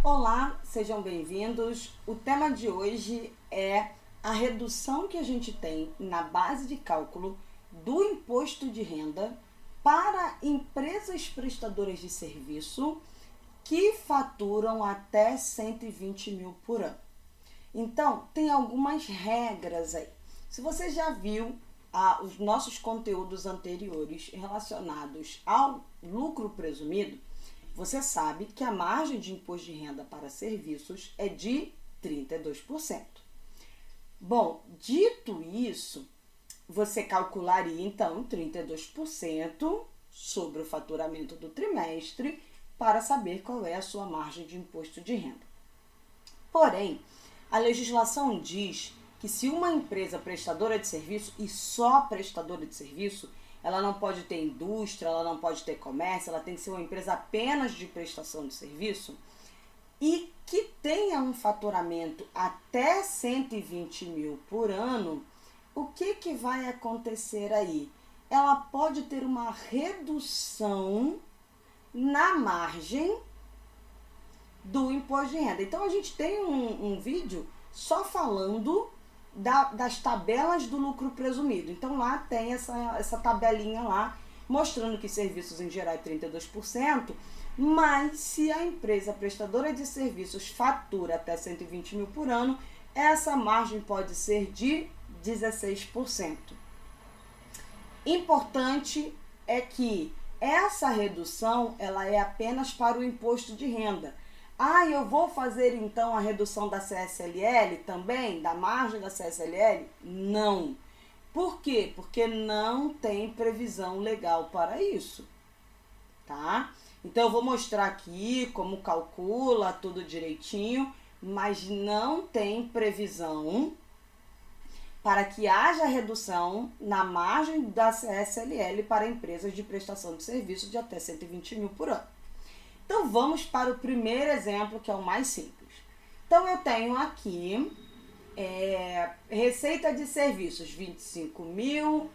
Olá, sejam bem-vindos. O tema de hoje é a redução que a gente tem na base de cálculo do imposto de renda para empresas prestadoras de serviço que faturam até 120 mil por ano. Então, tem algumas regras aí. Se você já viu os nossos conteúdos anteriores relacionados ao lucro presumido, você sabe que a margem de imposto de renda para serviços é de 32%. Bom, dito isso, você calcularia então 32% sobre o faturamento do trimestre para saber qual é a sua margem de imposto de renda. Porém, a legislação diz que se uma empresa prestadora de serviço, e só prestadora de serviço, ela não pode ter indústria, ela não pode ter comércio, ela tem que ser uma empresa apenas de prestação de serviço e que tenha um faturamento até 120 mil por ano, o que vai acontecer aí? Ela pode ter uma redução na margem do imposto de renda. Então, a gente tem um vídeo só falando das tabelas do lucro presumido. Então, lá tem essa tabelinha lá, mostrando que serviços em geral é 32%, mas se a empresa prestadora de serviços fatura até 120 mil por ano, essa margem pode ser de 16%. Importante é que essa redução ela é apenas para o imposto de renda. Eu vou fazer então a redução da CSLL também, da margem da CSLL? Não. Por quê? Porque não tem previsão legal para isso, tá? Então eu vou mostrar aqui como calcula tudo direitinho, mas não tem previsão para que haja redução na margem da CSLL para empresas de prestação de serviços de até 120 mil por ano. Então, vamos para o primeiro exemplo, que é o mais simples. Então, eu tenho aqui receita de serviços, 25 mil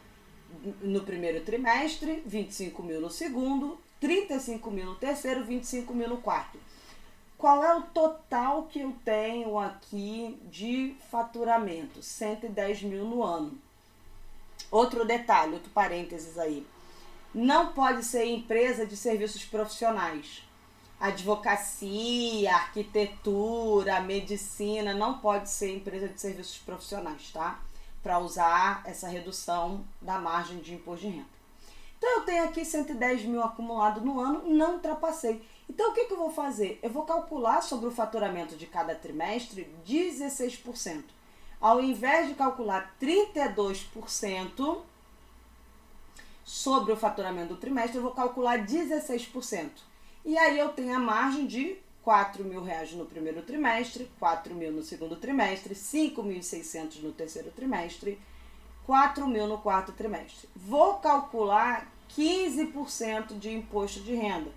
no primeiro trimestre, 25 mil no segundo, 35 mil no terceiro, 25 mil no quarto. Qual é o total que eu tenho aqui de faturamento? 110 mil no ano. Outro detalhe, outro parênteses aí. Não pode ser empresa de serviços profissionais. Advocacia, arquitetura, medicina, não pode ser empresa de serviços profissionais, tá? Para usar essa redução da margem de imposto de renda. Então, eu tenho aqui 110 mil acumulado no ano, não ultrapassei. Então, o que eu vou fazer? Eu vou calcular sobre o faturamento de cada trimestre 16%. Ao invés de calcular 32% sobre o faturamento do trimestre, eu vou calcular 16%. E aí eu tenho a margem de R$4 mil no primeiro trimestre, 4 mil no segundo trimestre, 5.600 no terceiro trimestre, 4 mil no quarto trimestre. Vou calcular 15% de imposto de renda.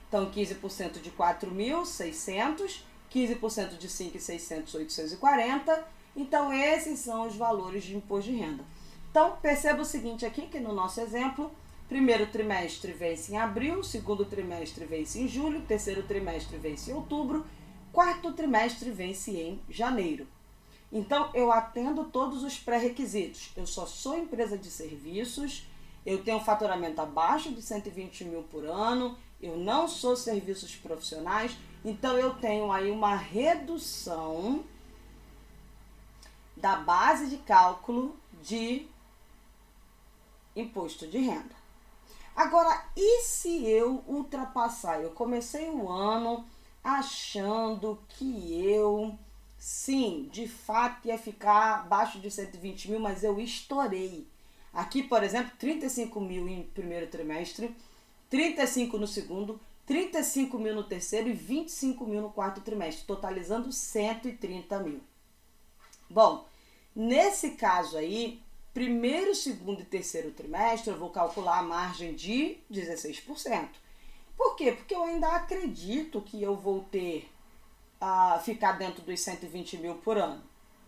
Então, 15% de 4.600, 15% de 5.600, 840. Então, esses são os valores de imposto de renda. Então, perceba o seguinte aqui, que no nosso exemplo, primeiro trimestre vence em abril, segundo trimestre vence em julho, terceiro trimestre vence em outubro, quarto trimestre vence em janeiro. Então, eu atendo todos os pré-requisitos. Eu só sou empresa de serviços, eu tenho faturamento abaixo de 120 mil por ano, eu não sou serviços profissionais, então eu tenho aí uma redução da base de cálculo de imposto de renda. Agora, e se eu ultrapassar? Eu comecei o ano achando que eu, sim, de fato ia ficar abaixo de 120 mil, mas eu estourei. Aqui, por exemplo, 35 mil em primeiro trimestre, 35 no segundo, 35 mil no terceiro e 25 mil no quarto trimestre, totalizando 130 mil. Bom, nesse caso aí, primeiro, segundo e terceiro trimestre, eu vou calcular a margem de 16%. Por quê? Porque eu ainda acredito que eu vou ter ficar dentro dos 120 mil por ano,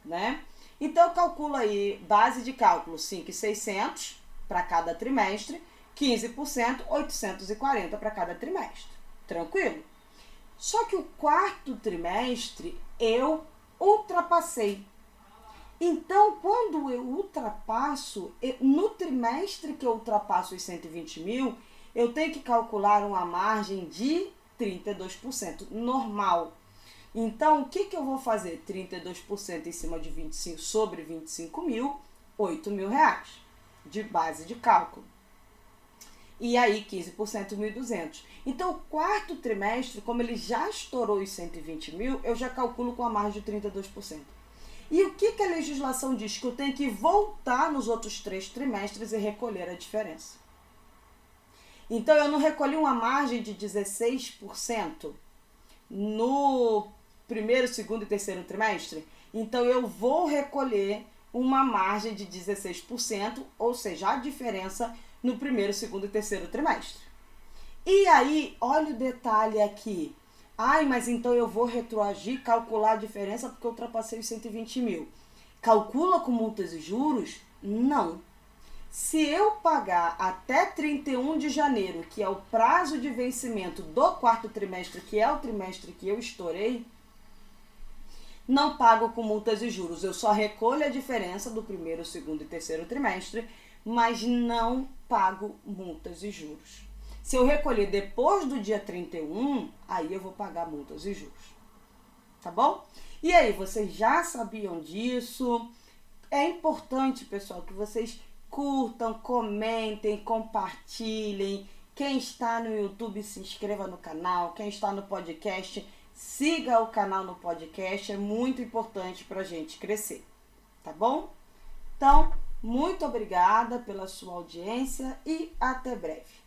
né? Então, eu calculo aí, base de cálculo, 5.600 para cada trimestre, 15%, 840 para cada trimestre. Tranquilo? Só que o quarto trimestre eu ultrapassei. Então, quando eu ultrapasso, no trimestre que eu ultrapasso os 120 mil, eu tenho que calcular uma margem de 32%, normal. Então, o que eu vou fazer? 32% em cima de 25, sobre 25 mil, 8 mil reais de base de cálculo. E aí 15%, 1.200. Então, o quarto trimestre, como ele já estourou os 120 mil, eu já calculo com a margem de 32%. E o que a legislação diz? Que eu tenho que voltar nos outros 3 trimestres e recolher a diferença. Então, eu não recolhi uma margem de 16% no primeiro, segundo e terceiro trimestre? Então, eu vou recolher uma margem de 16%, ou seja, a diferença no primeiro, segundo e terceiro trimestre. E aí, olha o detalhe aqui. Ai, mas então eu vou retroagir, calcular a diferença porque eu ultrapassei os 120 mil. Calcula com multas e juros? Não. Se eu pagar até 31 de janeiro, que é o prazo de vencimento do quarto trimestre, que é o trimestre que eu estourei, não pago com multas e juros. Eu só recolho a diferença do primeiro, segundo e terceiro trimestre, mas não pago multas e juros. Se eu recolher depois do dia 31, aí eu vou pagar multas e juros. Tá bom? E aí, vocês já sabiam disso? É importante, pessoal, que vocês curtam, comentem, compartilhem. Quem está no YouTube, se inscreva no canal. Quem está no podcast, siga o canal no podcast. É muito importante para a gente crescer. Tá bom? Então, muito obrigada pela sua audiência e até breve.